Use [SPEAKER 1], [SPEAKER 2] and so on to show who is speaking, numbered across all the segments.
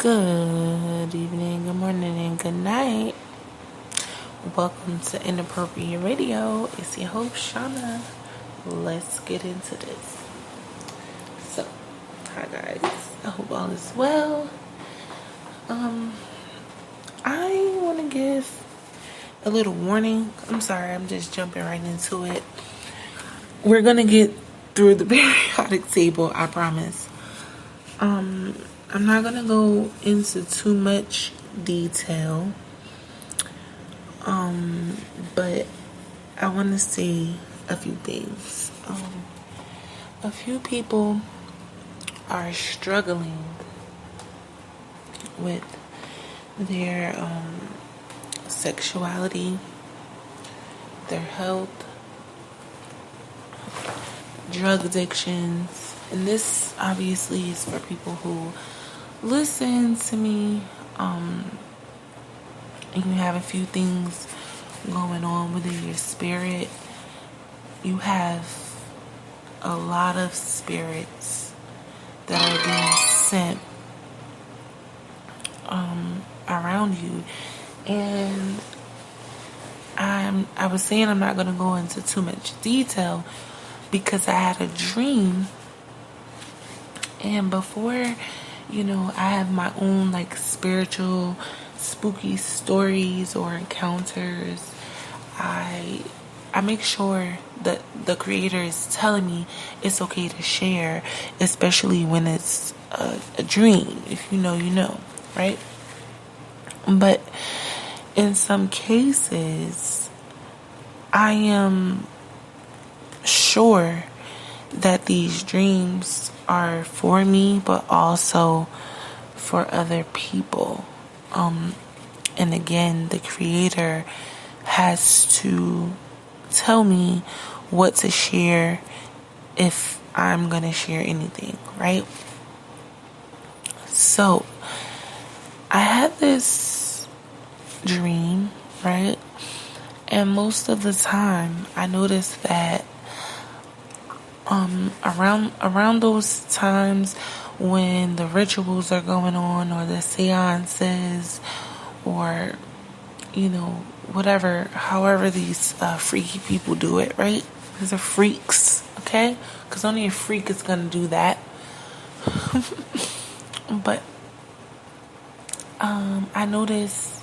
[SPEAKER 1] Good evening, good morning, and good night. Welcome to Inappropriate Radio. It's your host, Shauna. Let's get into this. So, hi guys. I hope all is well. I want to give a little warning. I'm sorry, I'm just jumping right into it. We're going to get through the periodic table, I promise. I'm not going to go into too much detail. But I want to say a few things. A few people are struggling with their sexuality, their health, drug addictions, and this obviously is for people who listen to me, and you have a few things going on within your spirit. You have a lot of spirits that are being sent around you, and I was saying I'm not going to go into too much detail because I had a dream, and before I have my own like spiritual spooky stories or encounters, I make sure that the creator is telling me it's okay to share, especially when it's a dream. If you know, right? But in some cases, I am sure that these dreams are for me, but also for other people. And again, the creator has to tell me what to share if I'm going to share anything, right? So, I had this dream, right? And most of the time, I noticed that around those times when the rituals are going on, or the seances, or whatever, however these freaky people do it, right? These are freaks, okay? Because only a freak is gonna do that. But I notice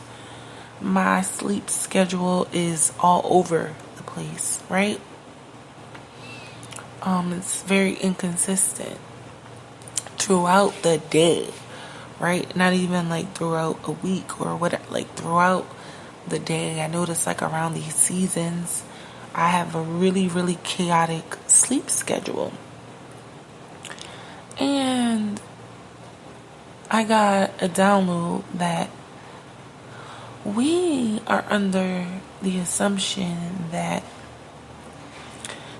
[SPEAKER 1] my sleep schedule is all over the place, right? It's very inconsistent throughout the day, right? Not even like throughout a week or whatever, like throughout the day. I notice like around these seasons, I have a really, really chaotic sleep schedule. And I got a download that we are under the assumption that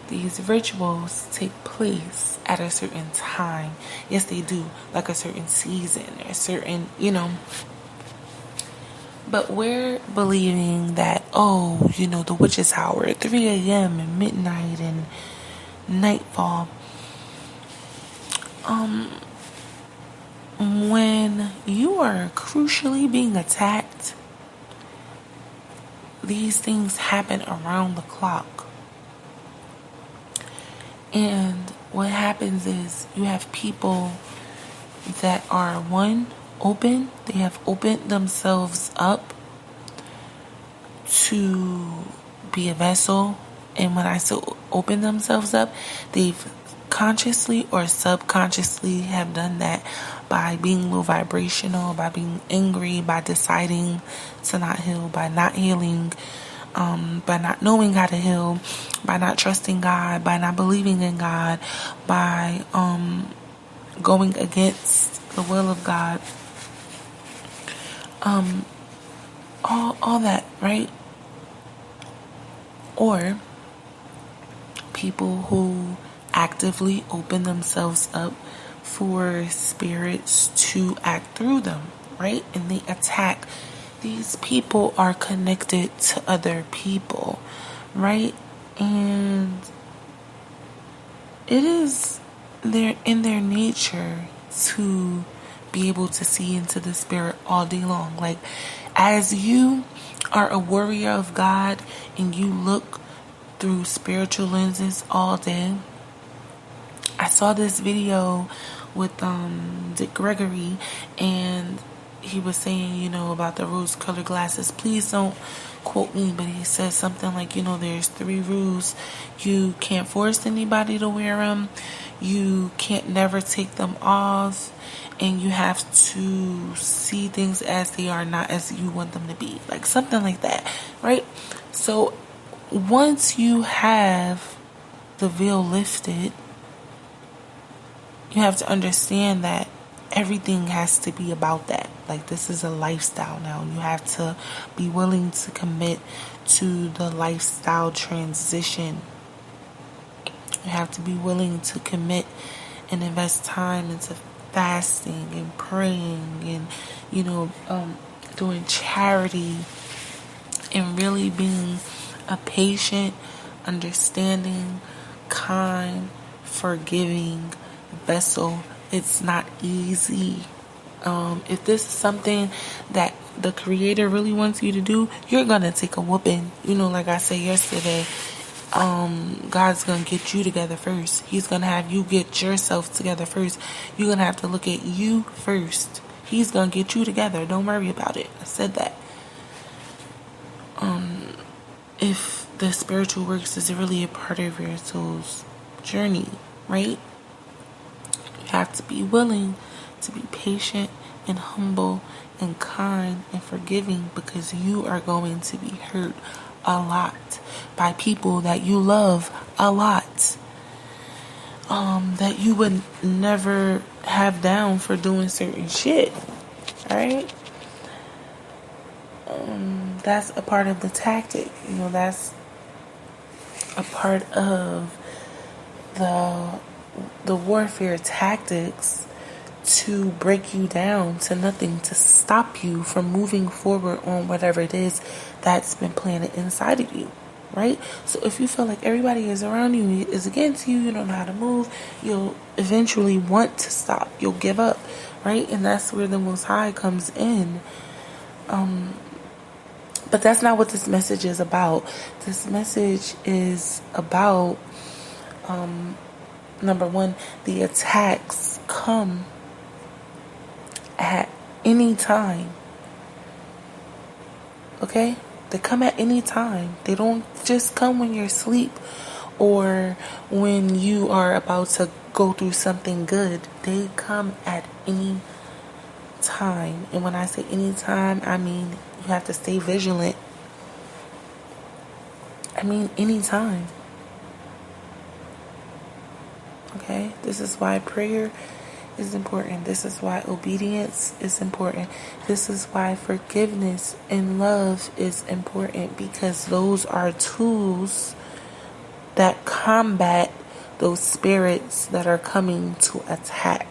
[SPEAKER 1] these rituals take place at a certain time. Yes, they do, like a certain season, a certain, But we're believing that, the witch's hour at 3 a.m. and midnight and nightfall. When you are crucially being attacked, these things happen around the clock. And what happens is you have people that are open. They have opened themselves up to be a vessel. And when I say open themselves up, they've consciously or subconsciously have done that by being low vibrational, by being angry, by deciding to not heal, by not healing, by not knowing how to heal, by not trusting God, by not believing in God, by going against the will of God. All that, right? Or people who actively open themselves up for spirits to act through them, right? And they attack. These people are connected to other people, right? And it is in their nature to be able to see into the spirit all day long. Like, as you are a warrior of God and you look through spiritual lenses all day. I saw this video with Dick Gregory, and he was saying, about the rose colored glasses. Please don't quote me, but he said something like, there's 3 rules. You can't force anybody to wear them. You can't never take them off. And you have to see things as they are, not as you want them to be. Like something like that, right? So once you have the veil lifted, you have to understand that everything has to be about that. Like, this is a lifestyle now. You have to be willing to commit to the lifestyle transition. You have to be willing to commit and invest time into fasting and praying and, doing charity and really being a patient, understanding, kind, forgiving vessel. It's not easy. If this is something that the Creator really wants you to do, you're gonna take a whooping. Like I said yesterday, God's gonna get you together first. He's gonna have you get yourself together first. You're gonna have to look at you first. He's gonna get you together. Don't worry about it. I said that. If the spiritual works is really a part of your soul's journey, right? You have to be willing to be patient and humble and kind and forgiving, because you are going to be hurt a lot by people that you love a lot, that you would never have down for doing certain shit, right? That's a part of the tactic. That's a part of the warfare tactics, to break you down to nothing, to stop you from moving forward on whatever it is that's been planted inside of you, right? So if you feel like everybody is around you is against you, you don't know how to move, you'll eventually want to stop. You'll give up, right? And that's where the Most High comes in. But that's not what this message is about. This message is about, number one, the attacks come at any time. Okay? They come at any time. They don't just come when you're asleep or when you are about to go through something good. They come at any time. And when I say any time, I mean you have to stay vigilant. I mean any time. Okay? This is why prayer is important. This is why obedience is important. This is why forgiveness and love is important, because those are tools that combat those spirits that are coming to attack.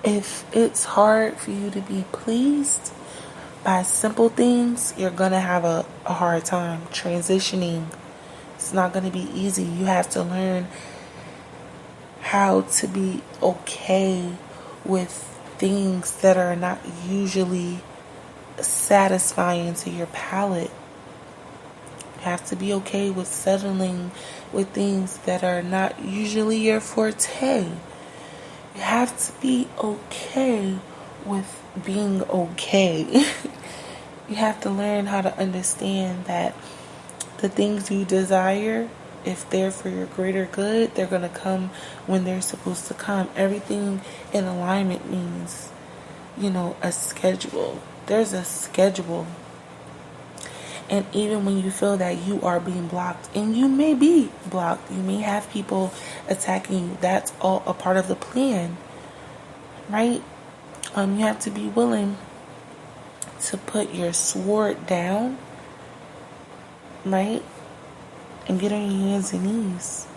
[SPEAKER 1] If it's hard for you to be pleased by simple things, you're going to have a hard time transitioning. It's not going to be easy. You have to learn how to be okay with things that are not usually satisfying to your palate. You have to be okay with settling with things that are not usually your forte. You have to be okay with being okay. You have to learn how to understand that the things you desire, if they're for your greater good, they're going to come when they're supposed to come. Everything in alignment means, a schedule. There's a schedule. And even when you feel that you are being blocked, and you may be blocked, you may have people attacking you, that's all a part of the plan, right? You have to be willing to put your sword down, right? And get on your hands and knees.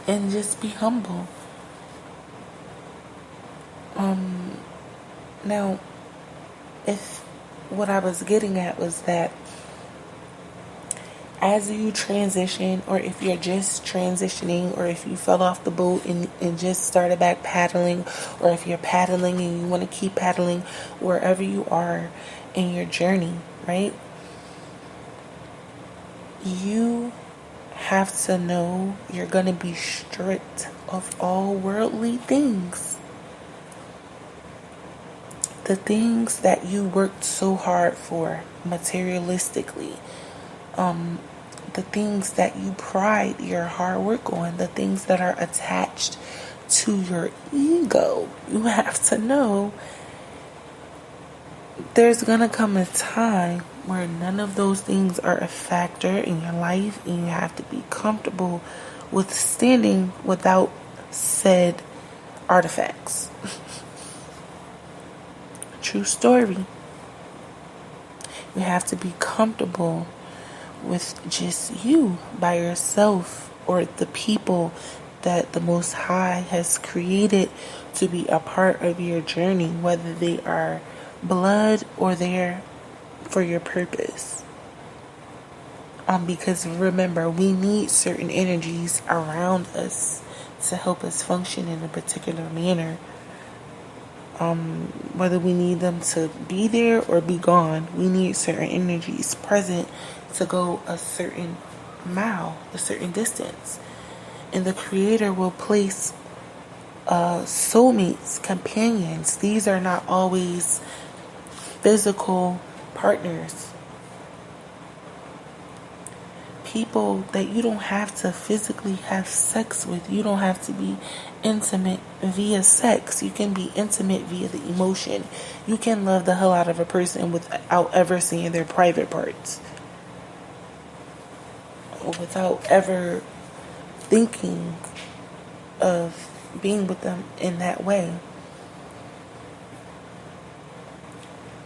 [SPEAKER 1] And just be humble. Now, if what I was getting at was that as you transition, or if you're just transitioning, or if you fell off the boat and just started back paddling, or if you're paddling and you want to keep paddling, wherever you are in your journey, right? You have to know you're going to be stripped of all worldly things. The things that you worked so hard for materialistically, the things that you pride your hard work on, the things that are attached to your ego. You have to know there's gonna come a time where none of those things are a factor in your life, and you have to be comfortable with standing without said artifacts. True story. You have to be comfortable with just you by yourself, or the people that the Most High has created to be a part of your journey, whether they are blood or they're for your purpose. Because remember, we need certain energies around us to help us function in a particular manner. Whether we need them to be there or be gone, we need certain energies present to go a certain mile, a certain distance. And the Creator will place soulmates, companions. These are not always physical partners. People that you don't have to physically have sex with. You don't have to be intimate via sex. You can be intimate via the emotion. You can love the hell out of a person without ever seeing their private parts, or without ever thinking of being with them in that way.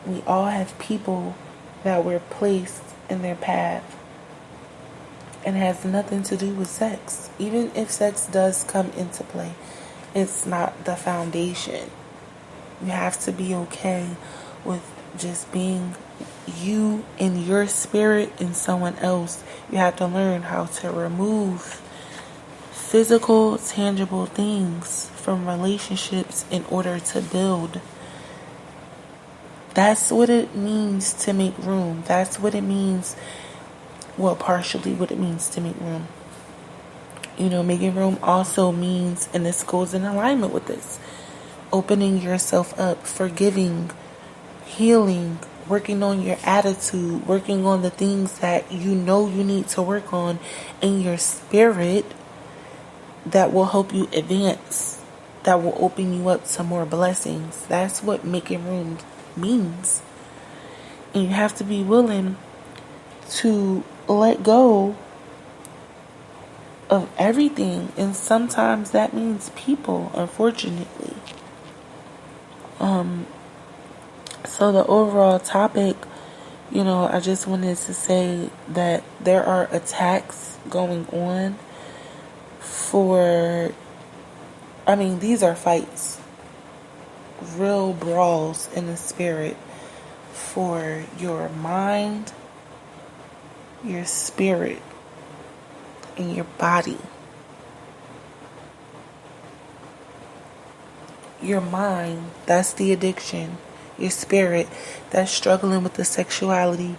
[SPEAKER 1] We all have people that were placed in their path, and has nothing to do with sex. Even if sex does come into play, it's not the foundation. You have to be okay with just being you and your spirit and someone else. You have to learn how to remove physical, tangible things from relationships in order to build. That's what it means to make room. That's what it means. Well, partially what it means to make room. Making room also means, and this goes in alignment with this, opening yourself up, forgiving, healing, working on your attitude, working on the things that you know you need to work on in your spirit that will help you advance, that will open you up to more blessings. That's what making room means. And you have to be willing to let go of everything, and sometimes that means people, unfortunately. So the overall topic, I just wanted to say that there are attacks going on these are fights, real brawls in the spirit for your mind, your spirit, and your body. Your mind, that's the addiction. Your spirit, that's struggling with the sexuality.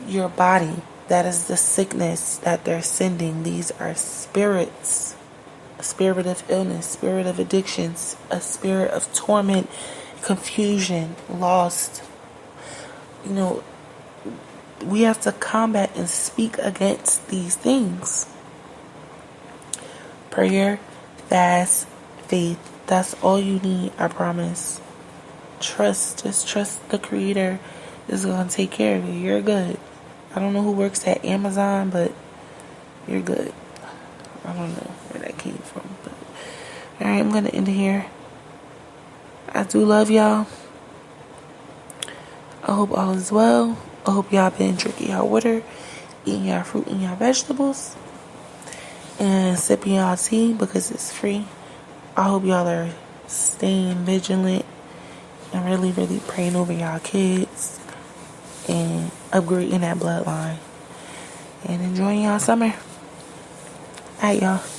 [SPEAKER 1] Your body, that is the sickness that they're sending. These are spirits. A spirit of illness, spirit of addictions, a spirit of torment, confusion, lost. We have to combat and speak against these things. Prayer, fast, faith. That's all you need, I promise. Just trust the Creator is going to take care of you. You're good. I don't know who works at Amazon, but you're good. I don't know where that came from. But alright, I'm going to end it here. I do love y'all. I hope all is well. I hope y'all been drinking y'all water, eating y'all fruit and y'all vegetables, and sipping y'all tea because it's free. I hope y'all are staying vigilant and really, really praying over y'all kids and upgrading that bloodline. and enjoying y'all summer. Alright, y'all.